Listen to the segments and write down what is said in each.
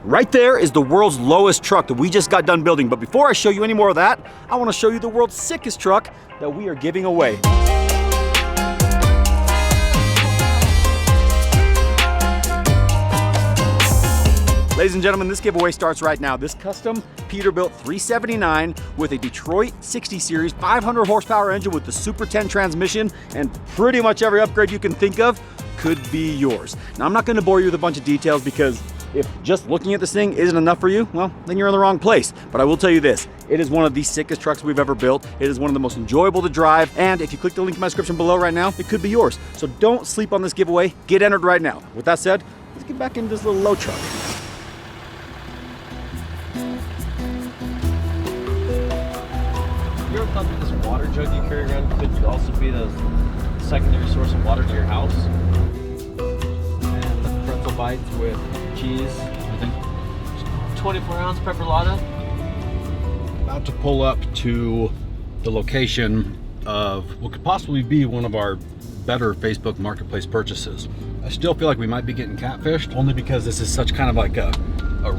Right there is the world's lowest truck that we just got done building. But before I show you any more of that, I want to show you the world's sickest truck that we are giving away. Ladies and gentlemen, this giveaway starts right now. This custom Peterbilt 379 with a Detroit 60 Series 500 horsepower engine with the Super 10 transmission and pretty much every upgrade you can think of could be yours. Now, I'm not going to bore you with a bunch of details because if just looking at this thing isn't enough for you, well, then you're in the wrong place. But I will tell you this, it is one of the sickest trucks we've ever built. It is one of the most enjoyable to drive. And if you click the link in my description below right now, it could be yours. So don't sleep on this giveaway. Get entered right now. With that said, let's get back into this little low truck. You ever thought that this water jug you carry around could also be the secondary source of water to your house? And the pretzel bites with cheese. I think 24-ounce pepperlotta. About to pull up to the location of what could possibly be one of our better Facebook Marketplace purchases. I still feel like we might be getting catfished, only because this is such kind of like a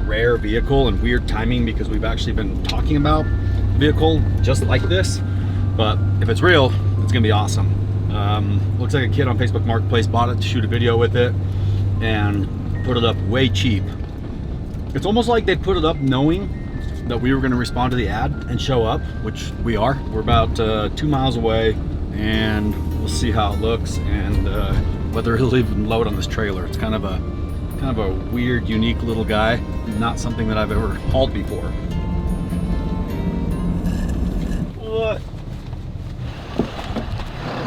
rare vehicle and weird timing because we've actually been talking about a vehicle just like this. But if it's real, it's gonna be awesome. Looks like a kid on Facebook Marketplace bought it to shoot a video with it and put it up way cheap. It's almost like they put it up knowing that we were going to respond to the ad and show up, which we are. We're about 2 miles away, and we'll see how it looks and whether it'll even load on this trailer. It's kind of a weird, unique little guy. Not something that I've ever hauled before. What?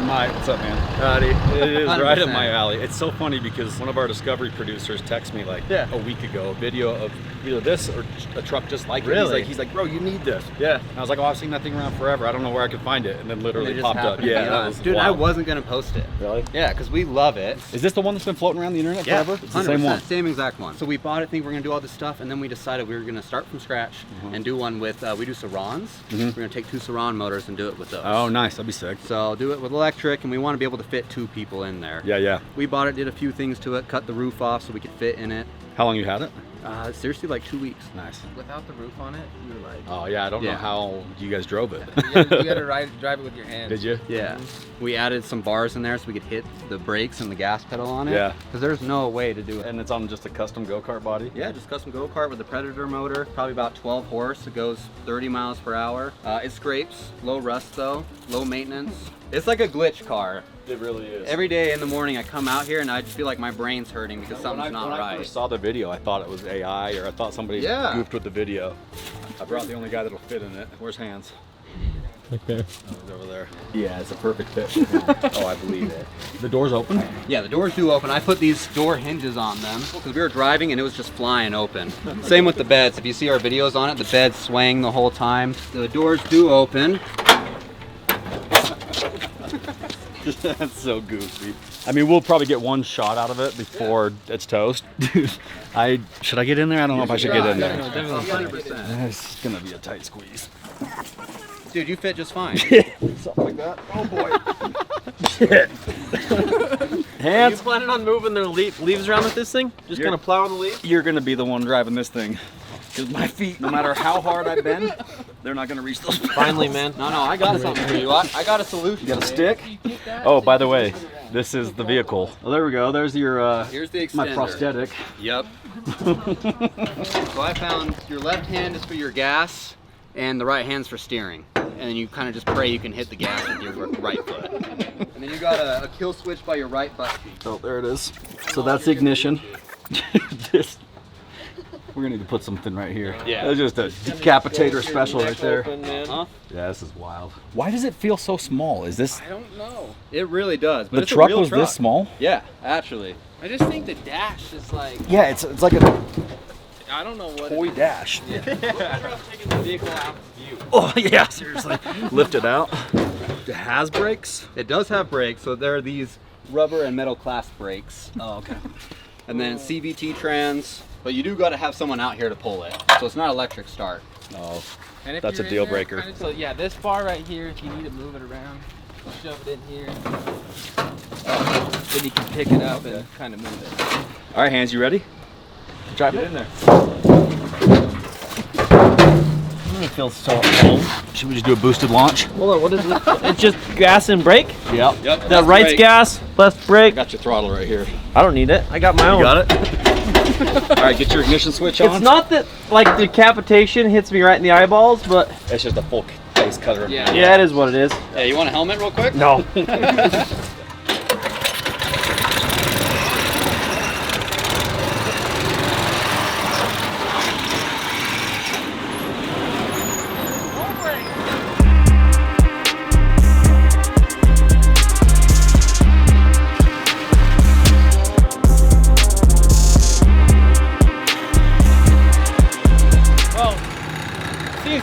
What's up, man? Howdy. It is 100%. right up my alley. It's so funny because one of our Discovery producers texted me like a week ago, a video of either this or a truck just like it. Really? He's like, bro, you need this. Yeah. And I was like, oh, I've seen that thing around forever. I don't know where I could find it. And then literally It just popped up. happened to Yeah, be that us. was Dude, I wild. wasn't gonna post it. Really? Yeah, because we love it. Is this the one that's been floating around the internet Yeah, forever? It's the 100%, same one. same exact one. So we bought it, think we're gonna do all this stuff, and then we decided we were gonna start from scratch and do one with, we do Sarans. We're gonna take 2 Saran motors and do it with those. Oh, nice. That'd be sick. So do it with electric, and we want to be able to fit 2 people in there. Yeah. We bought it, did a few things to it, cut the roof off so we could fit in it. How long you had it? Seriously, like 2 weeks. Nice. Without the roof on it, you were like, Oh, yeah. I don't know how you guys drove it. you gotta drive it with your hands. Did you? Yeah. We added some bars in there so we could hit the brakes and the gas pedal on it. Yeah. Because there's no way to do it. And it's on just a custom go-kart body? Yeah, just custom go-kart with a Predator motor, probably about 12 horse. It goes 30 miles per hour. It scrapes, low rust though, low maintenance. It's like a glitch car. It really is. Every day in the morning I come out here and I feel like my brain's hurting because something's not When I right. first saw the video, I thought it was AI, or I thought somebody goofed with the video. I brought the only guy that'll fit in it. Where's Hans? Okay. Oh, he's over there. Yeah, it's a perfect fit. Oh, I believe it. The door's open? Yeah, the doors do open. I put these door hinges on them because we were driving and it was just flying open. Same with the beds. If you see our videos on it, the bed's swaying the whole time. The doors do open. That's so goofy. I mean, we'll probably get one shot out of it before it's toast. Dude, should I get in there? I don't know if I should get in there. No, definitely 100%. It's gonna be a tight squeeze. Dude, you fit just fine. Something like that. Oh boy. Shit. Are you Hans, planning on moving the leaves around with this thing? Just kind of plowing the leaves? you're gonna be the one driving this thing. Because my feet, no matter how hard I bend, they're not gonna reach those pedals. Finally, man. No, I got something for you. I got a solution. You got a stick? Oh, by the way, this is the vehicle. Oh, there we go. There's your Here's the my extender. prosthetic. Yep. So I found your left hand is for your gas and the right hand's for steering. And then you kind of just pray you can hit the gas with your right foot. And then you got a kill switch by your right butt cheek. Oh, there it is. So that's the ignition. We're gonna need to put something right here. Yeah. That's just a decapitator special right there. Open, man. Huh? Yeah, this is wild. Why does it feel so small? Is this I don't know. It really does. But the it's a truck real was truck. this small? Yeah, actually. I just think the dash is like, Yeah, it's like a I don't know what. toy dash. Taking the vehicle out of view. Oh yeah, seriously. Lift it out. It has brakes. It does have brakes, so there are these rubber and metal clasp brakes. Oh, okay. And then CVT trans, but you do got to have someone out here to pull it. So it's not electric start. Oh, And if That's you're a in deal there, breaker. kinda, so yeah, this bar right here, if you need to move it around, shove it in here. Then you can pick it up and kind of move it. all right, Hans, you ready? Drive Get it. in there. It feels so at home. Should we just do a boosted launch? Hold on, what is it? It's just gas and brake? Yep. That right's gas, left's brake. Got your throttle right here. I don't need it. I got my own. You got it? All right, get your ignition switch on. It's not that like decapitation hits me right in the eyeballs, but It's just a full face cutter. yeah, it is what it is. Yeah, you want a helmet real quick? No.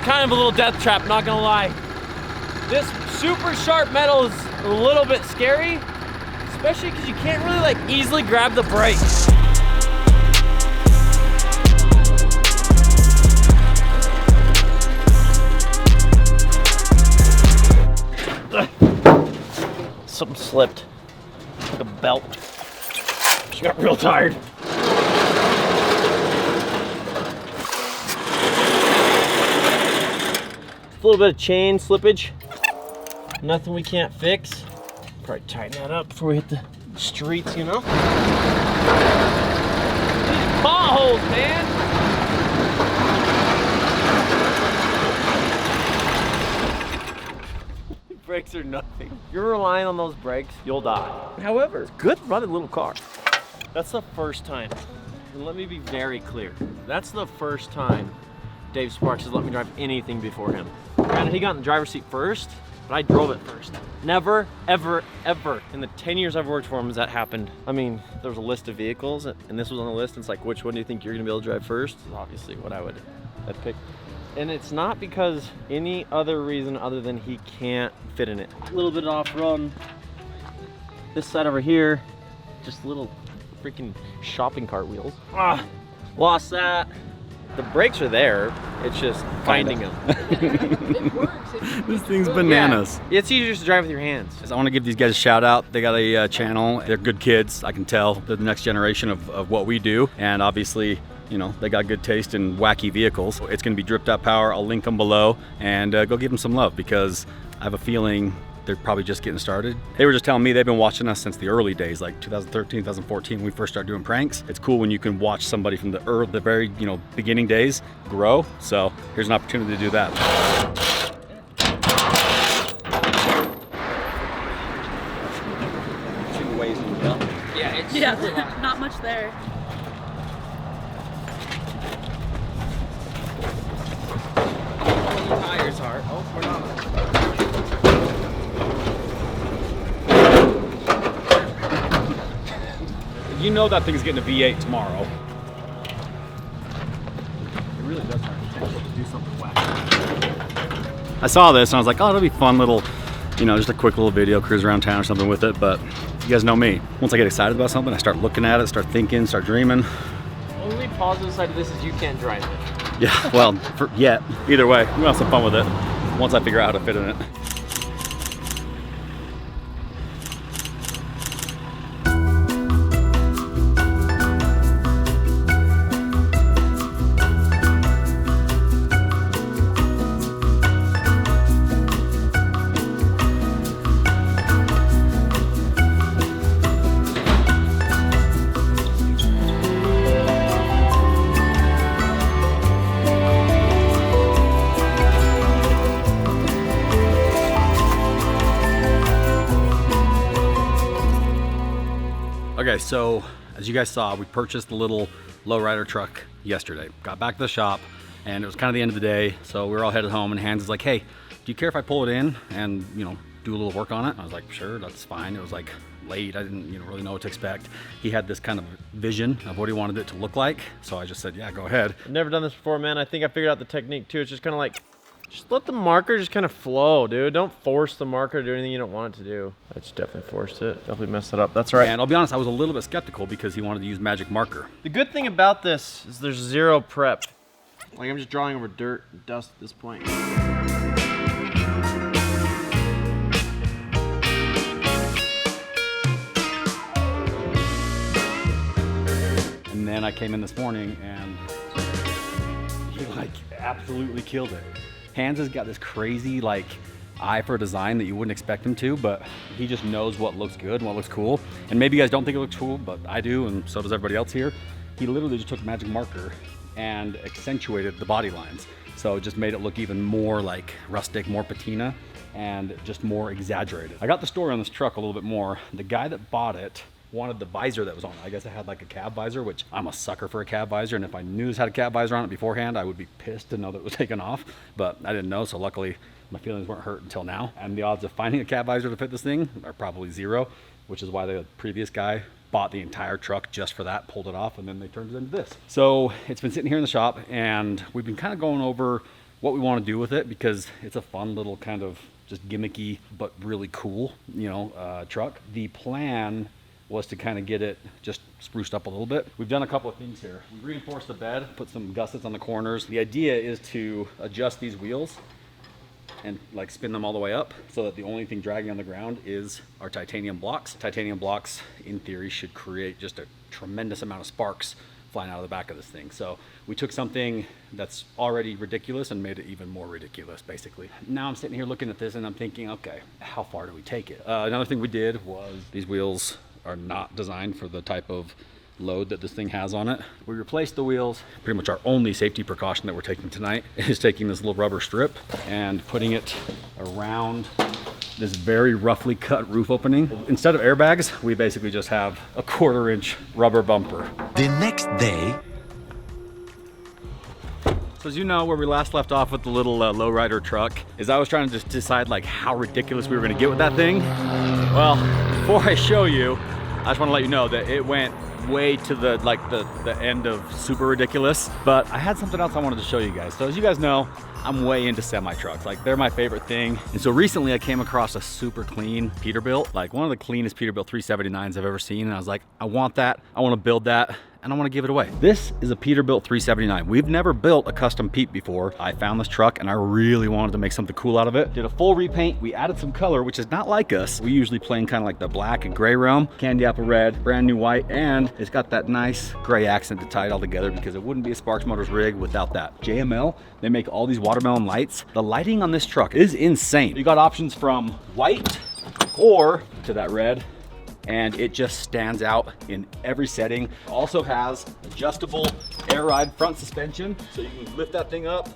Kind of a little death trap, not gonna lie. This super sharp metal is a little bit scary, especially because you can't really like easily grab the brake. Something slipped, like a belt. She got real tired. A little bit of chain slippage, nothing we can't fix. Probably tighten that up before we hit the streets, you know? These potholes, man! Brakes are nothing. If you're relying on those brakes, you'll die. However, it's good running little car. That's the first time, and let me be very clear, that's the first time Dave Sparks has let me drive anything before him. Granted, he got in the driver's seat first, but I drove it first. Never, ever, ever in the 10 years I've worked for him has that happened. I mean, there was a list of vehicles, and this was on the list, and it's like, which one do you think you're gonna be able to drive first? Obviously what I'd pick. And it's not because any other reason other than he can't fit in it. A little bit off-road. This side over here, just little freaking shopping cart wheels. Lost that. The brakes are there, it's just finding them. It works. This thing's bananas. Yeah. It's easier to drive with your hands. I want to give these guys a shout out. They got a channel. They're good kids. I can tell. They're the next generation of what we do. And obviously, you know, they got good taste in wacky vehicles. It's going to be Dripped Out Power. I'll link them below, and go give them some love, because I have a feeling they're probably just getting started. They were just telling me they've been watching us since the early days, like 2013, 2014, when we first started doing pranks. It's cool when you can watch somebody from the very, you know, beginning days grow. So here's an opportunity to do that. Two ways in the belt. Yeah, not much there. Tires are. Oh, we're not. You know that thing's getting a V8 tomorrow. It really does have potential to do something wacky. I saw this and I was like, oh, it'll be fun little, you know, just a quick little video, cruise around town or something with it. But you guys know me. Once I get excited about something, I start looking at it, start thinking, start dreaming. Only positive side of this is you can't drive it. Yeah, well, yet. Either way, we'll have some fun with it once I figure out how to fit in it. Okay, so as you guys saw, we purchased the little lowrider truck yesterday. Got back to the shop, and it was kind of the end of the day, so we were all headed home, and Hans is like, hey, do you care if I pull it in and, you know, do a little work on it? And I was like, sure, that's fine. It was like late. I didn't, you know, really know what to expect. He had this kind of vision of what he wanted it to look like, so I just said, yeah, go ahead. I've never done this before, man. I think I figured out the technique too. It's just kind of like, just let the marker just kind of flow, dude. Don't force the marker to do anything you don't want it to do. I just definitely forced it. Definitely messed it up. That's right. And I'll be honest, I was a little bit skeptical because he wanted to use magic marker. The good thing about this is there's zero prep. Like, I'm just drawing over dirt and dust at this point. And then I came in this morning and Eli like absolutely killed it. Hans has got this crazy like eye for design that you wouldn't expect him to, but he just knows what looks good and what looks cool. And maybe you guys don't think it looks cool, but I do, and so does everybody else here. He literally just took a magic marker and accentuated the body lines. So it just made it look even more like rustic, more patina, and just more exaggerated. I got the story on this truck a little bit more. The guy that bought it wanted the visor that was on it. I guess it had like a cab visor, which I'm a sucker for a cab visor, and if I knew it had a cab visor on it beforehand, I would be pissed to know that it was taken off, but I didn't know, so luckily my feelings weren't hurt until now. And the odds of finding a cab visor to fit this thing are probably 0, which is why the previous guy bought the entire truck just for that, pulled it off, and then they turned it into this. So it's been sitting here in the shop, and we've been kind of going over what we want to do with it, because it's a fun little kind of just gimmicky but really cool, you know, truck. The plan was to kind of get it just spruced up a little bit. We've done a couple of things here. We reinforced the bed, put some gussets on the corners. The idea is to adjust these wheels and like spin them all the way up so that the only thing dragging on the ground is our titanium blocks. Titanium blocks, in theory, should create just a tremendous amount of sparks flying out of the back of this thing. So we took something that's already ridiculous and made it even more ridiculous, basically. Now I'm sitting here looking at this and I'm thinking, okay, how far do we take it? Another thing we did was these wheels are not designed for the type of load that this thing has on it. We replaced the wheels. Pretty much our only safety precaution that we're taking tonight is taking this little rubber strip and putting it around this very roughly cut roof opening. Instead of airbags, we basically just have a 1/4-inch rubber bumper. The next day, So as you know, where we last left off with the little lowrider truck, is I was trying to just decide like how ridiculous we were gonna get with that thing. Well, before I show you, I just wanna let you know that it went way to the end of super ridiculous, but I had something else I wanted to show you guys. So as you guys know, I'm way into semi trucks. Like, they're my favorite thing. And so recently I came across a super clean Peterbilt, like one of the cleanest Peterbilt 379s I've ever seen. And I was like, I want that, I wanna build that, and I want to give it away. This is a Peterbilt 379. We've never built a custom Pete before. I found this truck and I really wanted to make something cool out of it. Did a full repaint. We added some color, which is not like us. We usually play in kind of like the black and gray realm. Candy apple red, brand new white, and it's got that nice gray accent to tie it all together, because it wouldn't be a Sparks Motors rig without that. JML, they make all these watermelon lights. The lighting on this truck is insane. You got options from white or to that red, and it just stands out in every setting. Also has adjustable air ride front suspension, so you can lift that thing up.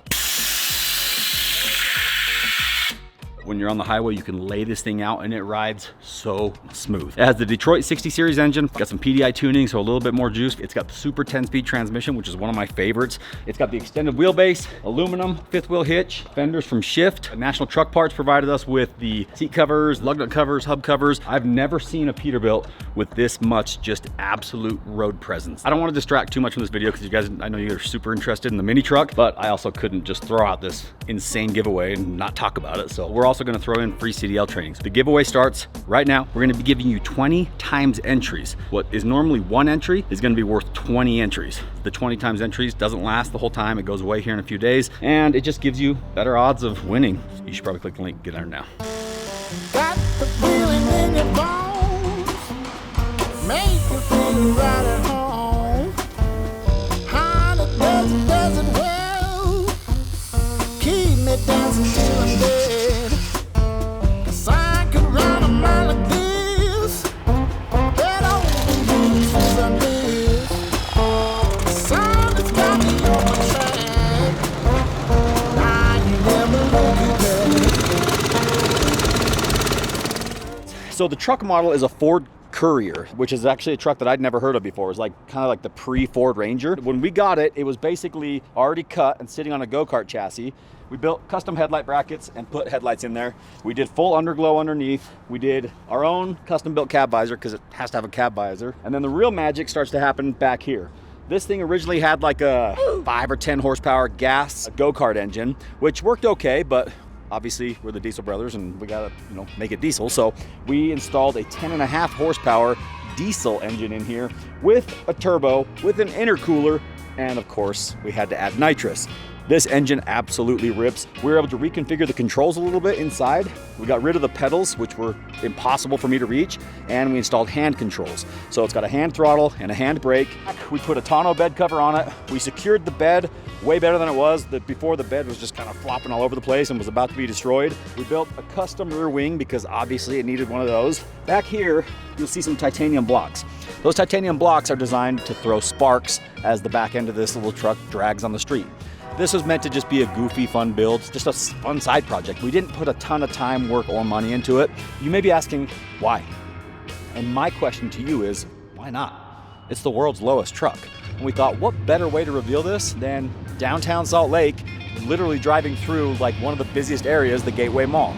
When you're on the highway, you can lay this thing out and it rides so smooth. It has the Detroit 60 series engine, got some PDI tuning, so a little bit more juice. It's got the super 10-speed transmission, which is one of my favorites. It's got the extended wheelbase, aluminum, 5th wheel hitch, fenders from Shift. National Truck Parts provided us with the seat covers, lug nut covers, hub covers. I've never seen a Peterbilt with this much just absolute road presence. I don't want to distract too much from this video because you guys, I know you're super interested in the mini truck, but I also couldn't just throw out this insane giveaway and not talk about it. So we're also going to throw in free CDL trainings. The giveaway starts right now. We're going to be giving you 20 times entries. What is normally 1 entry is going to be worth 20 entries. The 20 times entries doesn't last the whole time. It goes away here in a few days, and it just gives you better odds of winning. You should probably click the link, get in there now. Got the feeling in your bones, make you feel right at home. Honey, does it well, keep me dancing till I'm dead. 'Cause I could run a mile like this, head over heels for some days. The sun has got me on my track, now you never look at that. So the truck model is a Ford Courier, which is actually a truck that I'd never heard of before. It's like kind of like the pre-Ford Ranger. When we got it, it was basically already cut and sitting on a go-kart chassis. We built custom headlight brackets and put headlights in there. We did full underglow underneath. We did our own custom built cab visor because it has to have a cab visor. And then the real magic starts to happen back here. This thing originally had like a 5 or 10 horsepower gas go-kart engine, which worked okay, but obviously we're the Diesel brothers and we gotta, you know, make it diesel. So we installed a 10.5 horsepower diesel engine in here with a turbo, with an intercooler, and of course we had to add nitrous. This engine absolutely rips. We were able to reconfigure the controls a little bit inside. We got rid of the pedals, which were impossible for me to reach, and we installed hand controls. So it's got a hand throttle and a hand brake. We put a tonneau bed cover on it. We secured the bed way better than it was. Before the bed was just kind of flopping all over the place and was about to be destroyed. We built a custom rear wing because obviously it needed one of those. Back here, you'll see some titanium blocks. Those titanium blocks are designed to throw sparks as the back end of this little truck drags on the street. This was meant to just be a goofy, fun build, just a fun side project. We didn't put a ton of time, work, or money into it. You may be asking, why? And my question to you is, why not? It's the world's lowest truck. And we thought, what better way to reveal this than downtown Salt Lake, literally driving through like one of the busiest areas, the Gateway Mall.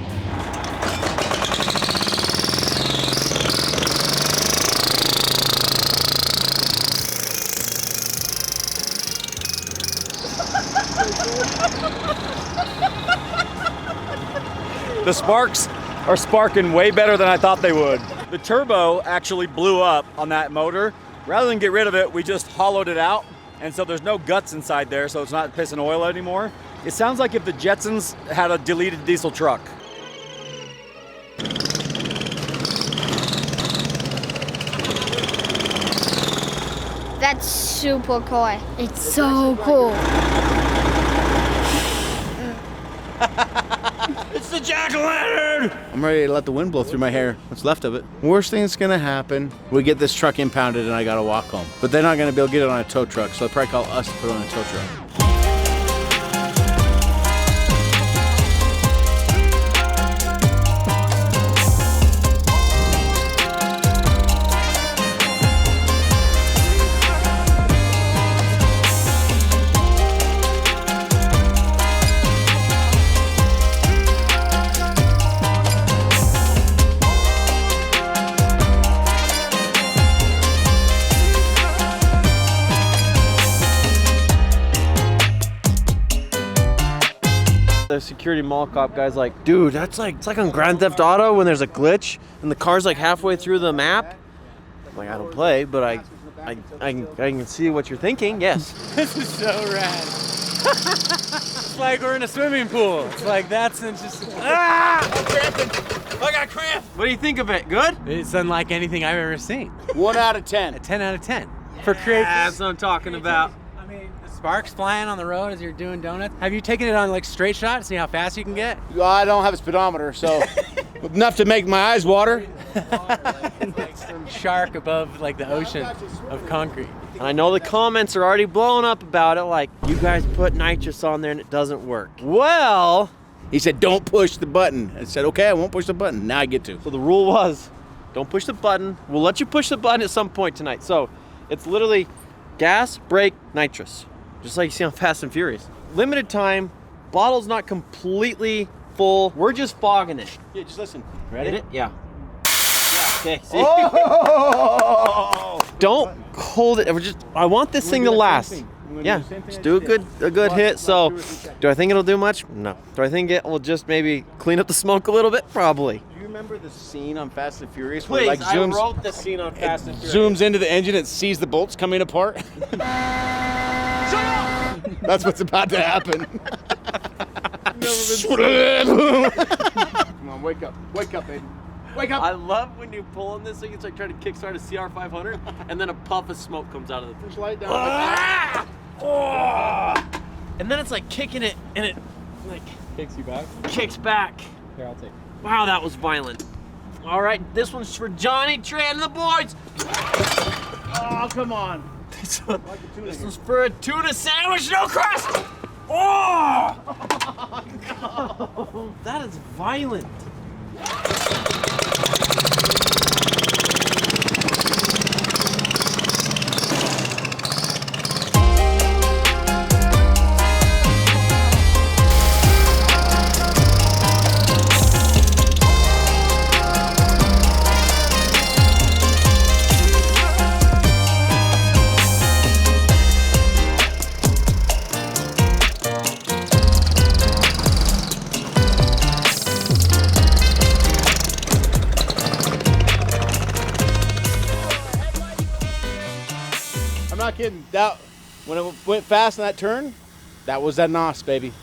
The sparks are sparking way better than I thought they would. The turbo actually blew up on that motor. Rather than get rid of it, we just hollowed it out. And so there's no guts inside there, so it's not pissing oil anymore. It sounds like if the Jetsons had a deleted diesel truck. That's super cool. It's so cool. It's the jack-o'-lantern! I'm ready to let the wind blow through my hair. What's left of it. Worst thing that's gonna happen, we get this truck impounded and I gotta walk home. But they're not gonna be able to get it on a tow truck, so they'll probably call us to put it on a tow truck. The security mall cop guy's like, dude, that's like, it's like on Grand Theft Auto when there's a glitch and the car's like halfway through the map. I'm like, I don't play, but I can see what you're thinking, yes. This is so rad. It's like we're in a swimming pool. It's like that's just. Ah! I'm cramping. I got cramp. What do you think of it? Good? It's unlike anything I've ever seen. 1 out of 10. A 10 out of 10. For creative. That's what I'm talking about. I mean, the sparks flying on the road as you're doing donuts. Have you taken it on like straight shot to see how fast you can get? I don't have a speedometer, so enough to make my eyes water. Like some shark above like the ocean of concrete. And I know the comments are already blowing up about it, like, you guys put nitrous on there and it doesn't work. Well, He said, don't push the button. I said, okay, I won't push the button. Now I get to. so the rule was, don't push the button. We'll let you push the button at some point tonight. So it's literally gas, brake, nitrous. Just like you see on Fast and Furious. Limited time, bottle's not completely full. We're just fogging it. Yeah, just listen. Ready? Hit it? Yeah. Okay, see? Oh! Don't hold it. I want this thing to last. Yeah, just do a good hit. So, do I think it'll do much? No. Do I think it will just maybe clean up the smoke a little bit? Probably. Do you remember the scene on Fast and Furious Please, where it, like, zooms, I wrote the scene on Fast and Furious. zooms into the engine and sees the bolts coming apart? Shut up! That's what's about to happen. Come on, wake up, baby. Wake up! I love when you pull on this thing. It's like trying to kickstart a CR500, and then a puff of smoke comes out of the thing. Push light down. And then it's like kicking it, and it like Kicks you back? kicks back. Here, I'll take it. Wow, that was violent. All right, this one's for Johnny, Trey, and the boys. Oh, come on. This one's for a tuna sandwich, no crust. Oh! That is violent. I'm not kidding. That when it went fast in that turn, That was that NOS, baby.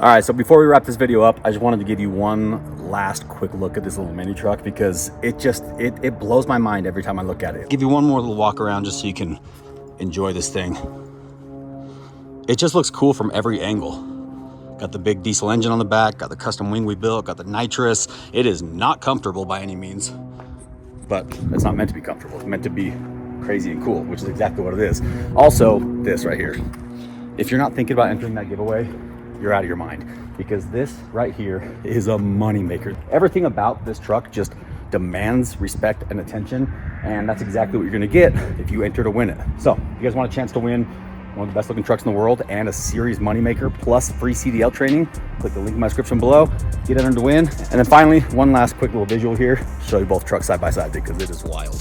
All right, so before we wrap this video up, I just wanted to give you one last quick look at this little mini truck because it blows my mind every time I look at it. Give you one more little walk around just so you can enjoy this thing. It just looks cool from every angle. Got the big diesel engine on the back, got the custom wing we built, got the nitrous. It is not comfortable by any means, but it's not meant to be comfortable. It's meant to be crazy and cool, which is exactly what it is. Also, this right here. If you're not thinking about entering that giveaway, you're out of your mind, because this right here is a money maker. Everything about this truck just demands respect and attention, and that's exactly what you're gonna get if you enter to win it. So if you guys want a chance to win one of the best looking trucks in the world and a series moneymaker plus free CDL training, click the link in my description below, get entered to win. And then finally, one last quick little visual here, show you both trucks side by side because it is wild.